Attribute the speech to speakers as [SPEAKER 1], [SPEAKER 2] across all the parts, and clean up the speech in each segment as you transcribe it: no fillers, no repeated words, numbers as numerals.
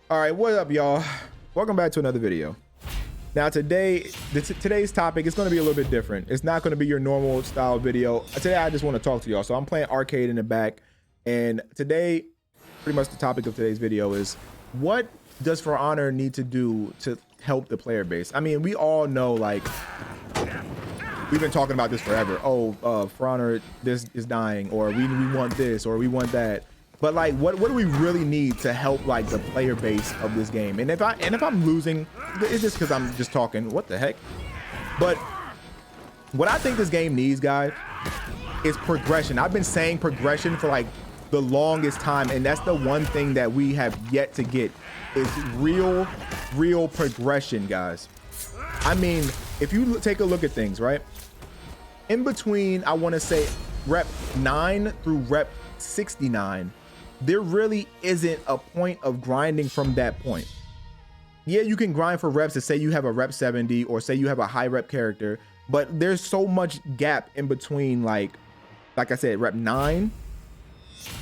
[SPEAKER 1] All right, what up, y'all? Welcome back to another video. Now today's topic is going to be a little bit different. It's not going to be your normal style video. Today I just want to talk to y'all. So I'm playing arcade in the back, and today pretty much the topic of today's video is what does For Honor need to do to help the player base? I mean, we all know, like, we've been talking about this forever. Oh, For Honor, this is dying, or we want this, or we want that. But like, what do we really need to help like the player base of this game? And if I'm losing, it's just because I'm just talking. What the heck? But what I think this game needs, guys, is progression. I've been saying progression for like the longest time, and that's the one thing that we have yet to get is real progression, guys. I mean, if you take a look at things, right? In between, I want to say rep 9 through rep 69. There really isn't a point of grinding from that point. Yeah, you can grind for reps to say you have a rep 70 or say you have a high rep character, but there's so much gap in between, like I said, rep 9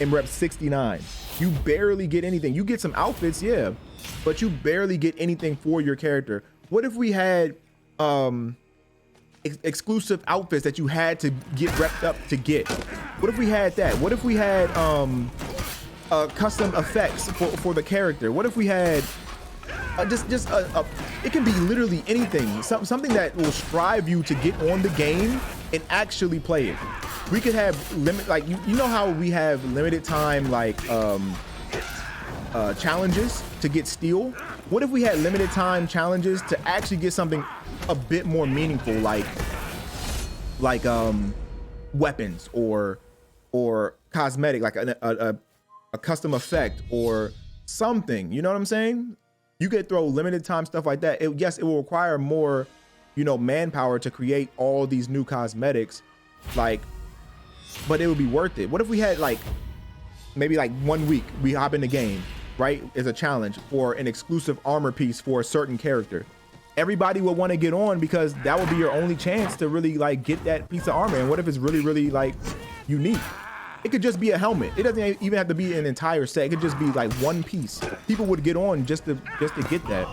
[SPEAKER 1] and rep 69. You barely get anything. You get some outfits, yeah, but you barely get anything for your character. What if we had exclusive outfits that you had to get repped up to get? What if we had that? What if we had custom effects for the character? What if we had it can be literally anything, something that will strive you to get on the game and actually play it. We could have like you know how we have limited time like challenges to get steel. What if we had limited time challenges to actually get something a bit more meaningful, like weapons or cosmetic, like a custom effect or something, you know what I'm saying? You could throw limited time stuff like that. Yes, it will require more, manpower to create all these new cosmetics, like, but it would be worth it. What if we had like maybe like 1 week we hop in the game, right, as a challenge for an exclusive armor piece for a certain character? Everybody will want to get on because that will be your only chance to really like get that piece of armor. And what if it's really like unique? It could just be a helmet. It doesn't even have to be an entire set. It could just be like one piece. People would get on just to get that.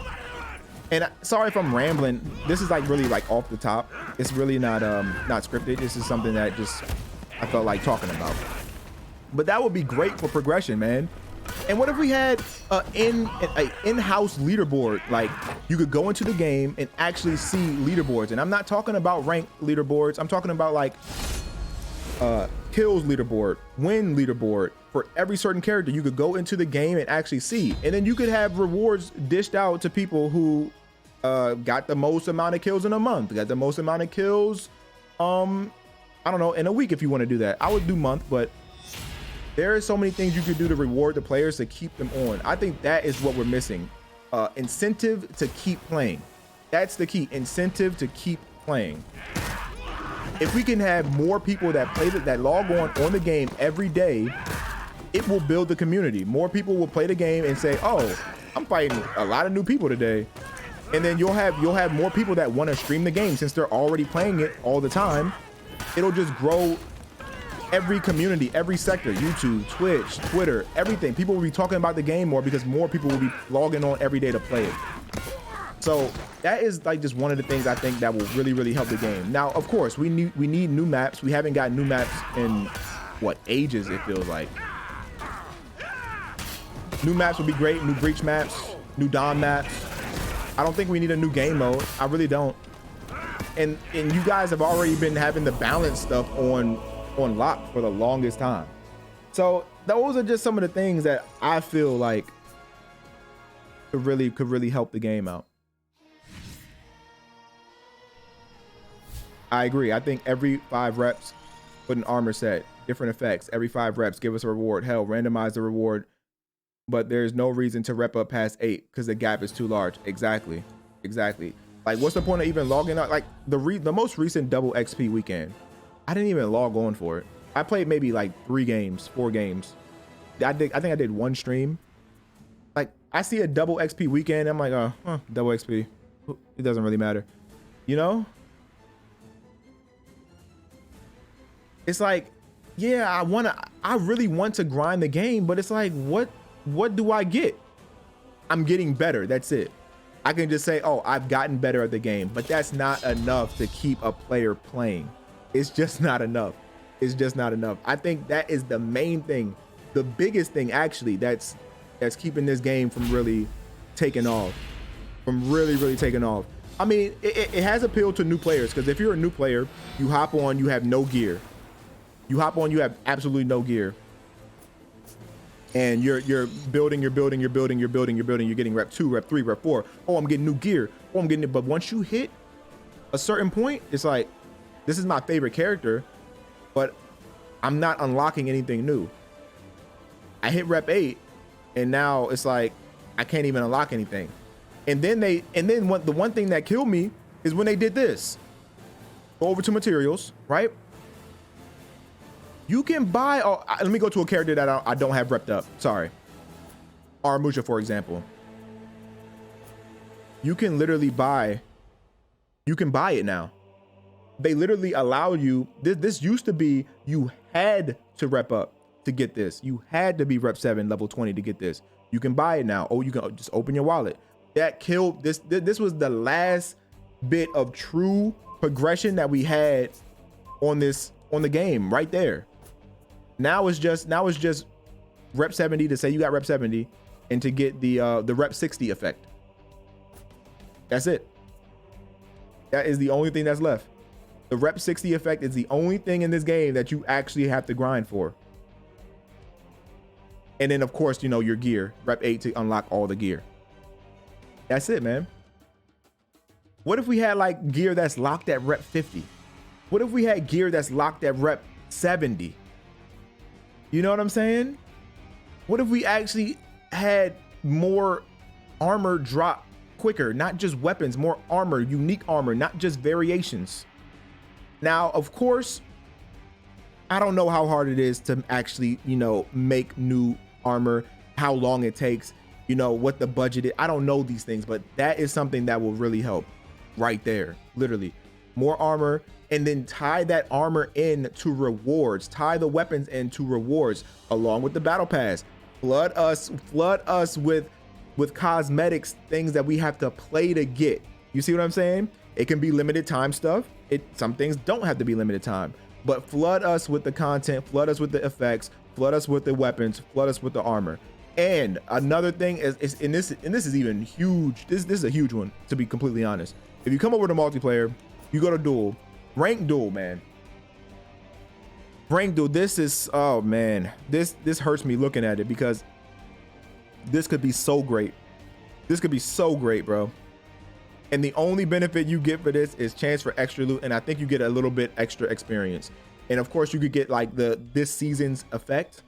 [SPEAKER 1] And sorry if I'm rambling. This is like really like off the top. It's really not scripted. This is something that just I felt like talking about. But that would be great for progression, man. And what if we had an in-house leaderboard? Like you could go into the game and actually see leaderboards. And I'm not talking about ranked leaderboards. I'm talking about like kills leaderboard, win leaderboard for every certain character. You could go into the game and actually see, and then you could have rewards dished out to people who got the most amount of kills in a month, got the most amount of kills I don't know, in a week. If you want to do that, I would do month, but there are so many things you could do to reward the players to keep them on. I think that is what we're missing. Incentive to keep playing. That's the key. Incentive to keep playing. If we can have more people that play that log on the game every day, it will build the community. More people will play the game and say, "Oh, I'm fighting a lot of new people today," and then you'll have more people that want to stream the game since they're already playing it all the time. It'll just grow every community, every sector, YouTube, Twitch, Twitter, everything. People will be talking about the game more because more people will be logging on every day to play it. So that is like just one of the things I think that will really help the game. Now, of course, we need new maps. We haven't got new maps in what, ages, it feels like. New maps would be great. New breach maps, new Dom maps. I don't think we need a new game mode. I really don't. And you guys have already been having the balance stuff on lock for the longest time. So those are just some of the things that I feel like could really help the game out. I agree. I think every 5 reps, put an armor set, different effects. Every 5 reps, give us a reward. Hell, randomize the reward. But there's no reason to rep up past 8 because the gap is too large. Exactly. Like, what's the point of even logging out? Like the most recent double XP weekend, I didn't even log on for it. I played maybe like 4 games. I think I did 1 stream. Like, I see a double XP weekend, I'm like, double XP. It doesn't really matter, you know? It's like, yeah, I really want to grind the game, but it's like, what do I get? I'm getting better. That's it. I can just say, oh, I've gotten better at the game, but that's not enough to keep a player playing. It's just not enough. It's just not enough. I think that is the main thing, the biggest thing actually that's keeping this game from really taking off, from really taking off. I mean, it has appeal to new players, because if you're a new player, you hop on, you have no gear. You hop on, you have absolutely no gear. And you're building, you're getting rep 2, rep 3, rep 4. Oh, I'm getting new gear. Oh, I'm getting it. But once you hit a certain point, it's like, this is my favorite character, but I'm not unlocking anything new. I hit rep 8, and now it's like, I can't even unlock anything. And then the one thing that killed me is when they did this. Go over to materials, right? You can buy, let me go to a character that I don't have repped up. Sorry. Aramusha, for example. You can literally buy, you can buy it now. They literally allow you, this used to be, you had to rep up to get this. You had to be rep 7, level 20 to get this. You can buy it now. Oh, you can just open your wallet. That killed this. This was the last bit of true progression that we had on the game right there. Now it's just rep 70 to say you got rep 70 and to get the rep 60 effect. That's it. That is the only thing that's left. The rep 60 effect is the only thing in this game that you actually have to grind for. And then of course, you know, your gear, rep 8 to unlock all the gear. That's it, man. What if we had like gear that's locked at rep 50? What if we had gear that's locked at rep 70? You know what I'm saying? What if we actually had more armor drop quicker, not just weapons, more armor, unique armor, not just variations. Now, of course, I don't know how hard it is to actually, you know, make new armor, how long it takes, you know, what the budget is. I don't know these things, but that is something that will really help right there. Literally more armor, and then tie that armor in to rewards, tie the weapons into rewards along with the battle pass. Flood us with cosmetics, things that we have to play to get. You see what I'm saying? It can be limited time stuff. Some things don't have to be limited time, but flood us with the content, flood us with the effects, flood us with the weapons, flood us with the armor. And another thing is this is even huge. This is a huge one, to be completely honest. If you come over to multiplayer, you go to duel, rank duel, man. Rank duel, this is, oh man, this hurts me looking at it, because this could be so great. This could be so great, bro. And the only benefit you get for this is chance for extra loot, and I think you get a little bit extra experience. And of course you could get like this season's effect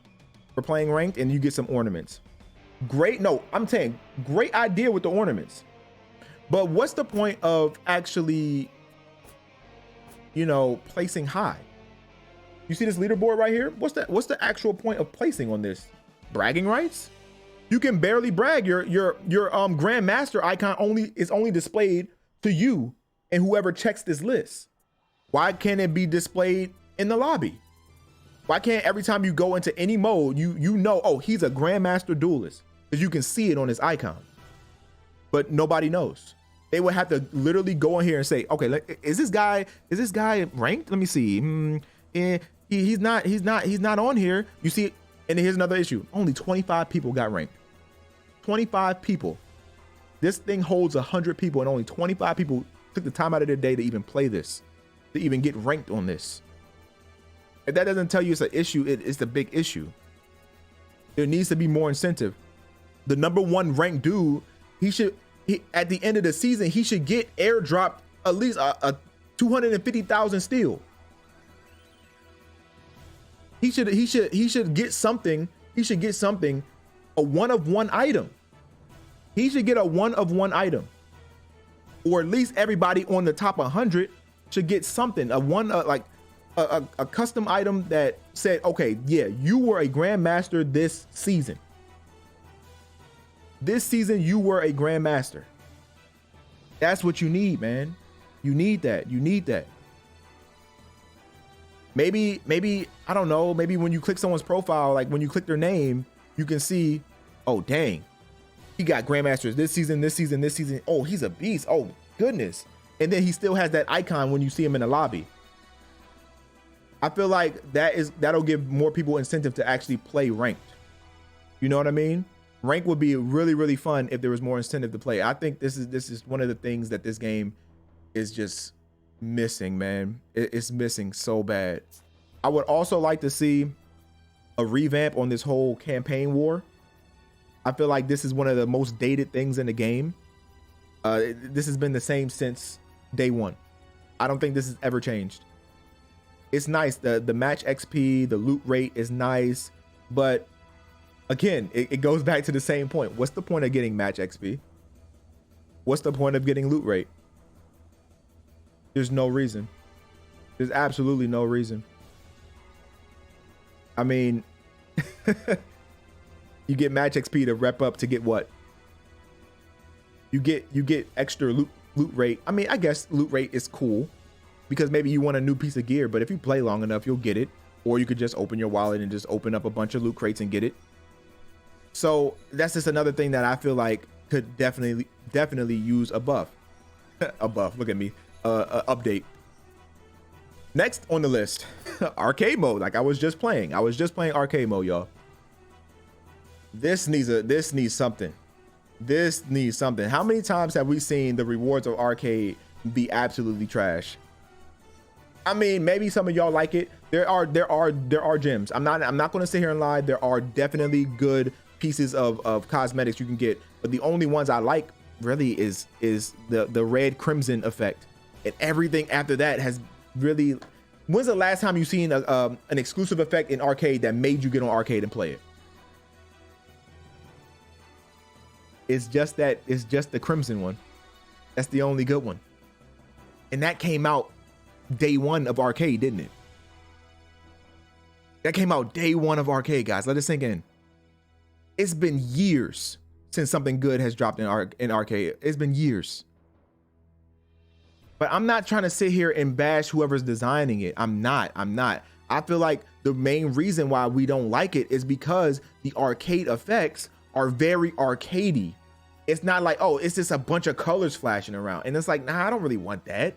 [SPEAKER 1] for playing ranked, and you get some ornaments. Great, no, I'm saying great idea with the ornaments. But what's the point of actually, you know, placing high? You see this leaderboard right here? What's the actual point of placing on this? Bragging rights? You can barely brag. Your grandmaster icon is only displayed to you and whoever checks this list. Why can't it be displayed in the lobby? Why can't every time you go into any mode, you know, oh, he's a grandmaster duelist, because you can see it on his icon, but nobody knows. They would have to literally go in here and say, okay, is this guy ranked? Let me see. He's not on here. You see, and here's another issue. Only 25 people got ranked. 25 people. This thing holds 100 people, and only 25 people took the time out of their day to even play this, to even get ranked on this. If that doesn't tell you it's an issue, it's a big issue. There needs to be more incentive. The #1 ranked dude, at the end of the season, he should get airdropped at least a 250,000 steel. He should get something. He should get something, a one-of-one item. He should get a one-of-one item, or at least everybody on the top 100 should get something. A custom item that said, okay, yeah, you were a grandmaster this season. This season, you were a grandmaster. That's what you need, man. You need that. You need that. Maybe, I don't know, maybe when you click someone's profile, like when you click their name, you can see, oh, dang, He got Grandmasters this season, this season, this season. Oh, he's a beast. Oh, goodness. And then he still has that icon when you see him in the lobby. I feel like that'll give more people incentive to actually play ranked. You know what I mean? Rank would be really, really fun if there was more incentive to play. I think this is one of the things that this game is just missing, man. It's missing so bad. I would also like to see a revamp on this whole campaign war. I feel like this is one of the most dated things in the game. This has been the same since day one. I don't think this has ever changed. It's nice. The match XP, the loot rate is nice, but again, it goes back to the same point. What's the point of getting match XP? What's the point of getting loot rate? There's no reason. There's absolutely no reason. I mean, you get match XP to rep up to get what? You get extra loot rate. I mean, I guess loot rate is cool because maybe you want a new piece of gear, but if you play long enough, you'll get it. Or you could just open your wallet and just open up a bunch of loot crates and get it. So that's just another thing that I feel like could definitely use a buff. A buff, look at me. Update. Next on the list, arcade mode. Like I was just playing arcade mode, y'all. This needs something. This needs something. How many times have we seen the rewards of arcade be absolutely trash? I mean, maybe some of y'all like it. There are gems. I'm not going to sit here and lie. There are definitely good pieces of cosmetics you can get, but the only ones I like really is the red crimson effect, and everything after that has really. When's the last time you seen an exclusive effect in arcade that made you get on arcade and play it? It's just the crimson one. That's the only good one, and that came out day one of arcade, didn't it? That came out day one of arcade, guys. Let it sink in. It's been years since something good has dropped in arcade. It's been years. But I'm not trying to sit here and bash whoever's designing it. I'm not. I feel like the main reason why we don't like it is because the arcade effects are very arcadey. It's not like, oh, it's just a bunch of colors flashing around. And it's like, nah, I don't really want that.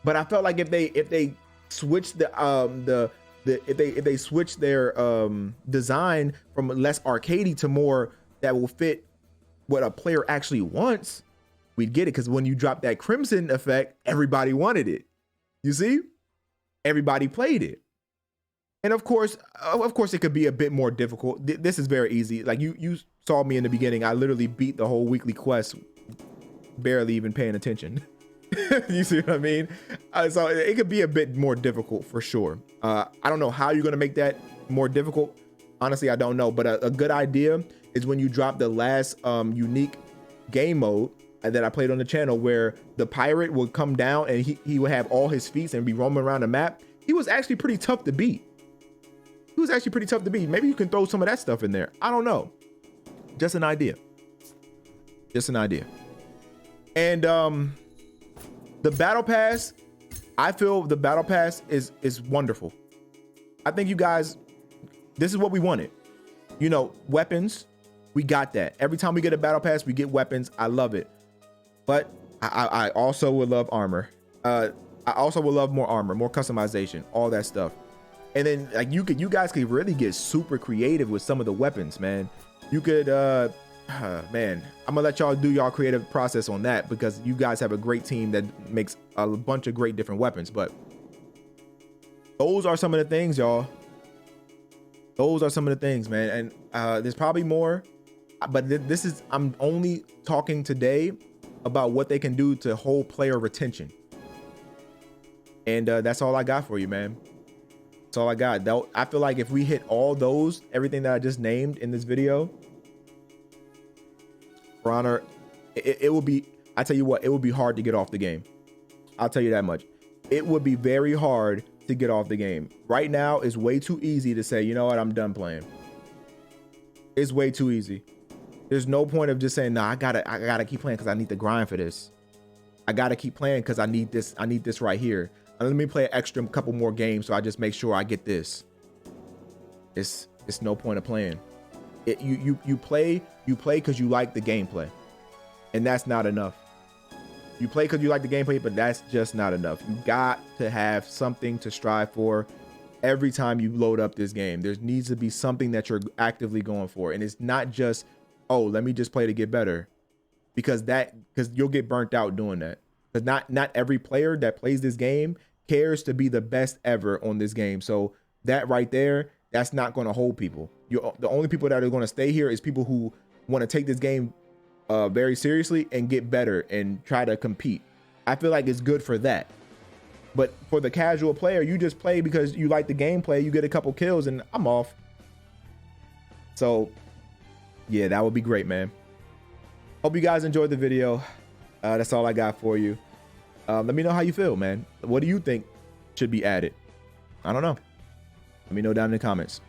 [SPEAKER 1] But I felt like if they switch if they switch their design from less arcadey to more that will fit what a player actually wants, we'd get it. Because when you drop that crimson effect, everybody wanted it. You see, everybody played it. And of course, it could be a bit more difficult. This is very easy. Like you saw me in the beginning. I literally beat the whole weekly quest, barely even paying attention. You see what I mean? So it could be a bit more difficult for sure. I don't know how you're going to make that more difficult. Honestly, I don't know. But a good idea is when you drop the last unique game mode that I played on the channel, where the pirate would come down and he would have all his feats and be roaming around the map. He was actually pretty tough to beat. Maybe you can throw some of that stuff in there. I don't know. Just an idea. And the battle pass, I feel the battle pass is wonderful. I think you guys, this is what we wanted. You know, weapons, we got that. Every time we get a battle pass, we get weapons. I love it. But I also would love armor. I also would love more armor, more customization, all that stuff. And then like you guys could really get super creative with some of the weapons, man. You could man, I'm gonna let y'all do y'all creative process on that, because you guys have a great team that makes a bunch of great different weapons. But those are some of the things, y'all. Those are some of the things, man. And there's probably more, but I'm only talking today about what they can do to hold player retention. And that's all I got for you, man. That's all I got. I feel like if we hit all those, everything that I just named in this video, For Honor, it will be, I tell you what, it will be hard to get off the game. I'll tell you that much. It would be very hard to get off the game. Right now, it's way too easy to say, you know what, I'm done playing. It's way too easy. There's no point of just saying, nah, I gotta keep playing because I need to grind for this. I gotta keep playing because I need this right here. Let me play an extra couple more games so I just make sure I get this. It's no point of playing. You play because you like the gameplay, and that's not enough. You play because you like the gameplay, but that's just not enough. You got to have something to strive for every time you load up this game. There needs to be something that you're actively going for, and it's not just, oh, let me just play to get better, because you'll get burnt out doing that. Because not every player that plays this game cares to be the best ever on this game. So that right there, that's not going to hold people. The only people that are going to stay here is people who want to take this game very seriously and get better and try to compete. I feel like it's good for that. But for the casual player, you just play because you like the gameplay, you get a couple kills, and I'm off. So yeah, that would be great, man. Hope you guys enjoyed the video. That's all I got for you. Let me know how you feel, man. What do you think should be added? I don't know. Let me know down in the comments.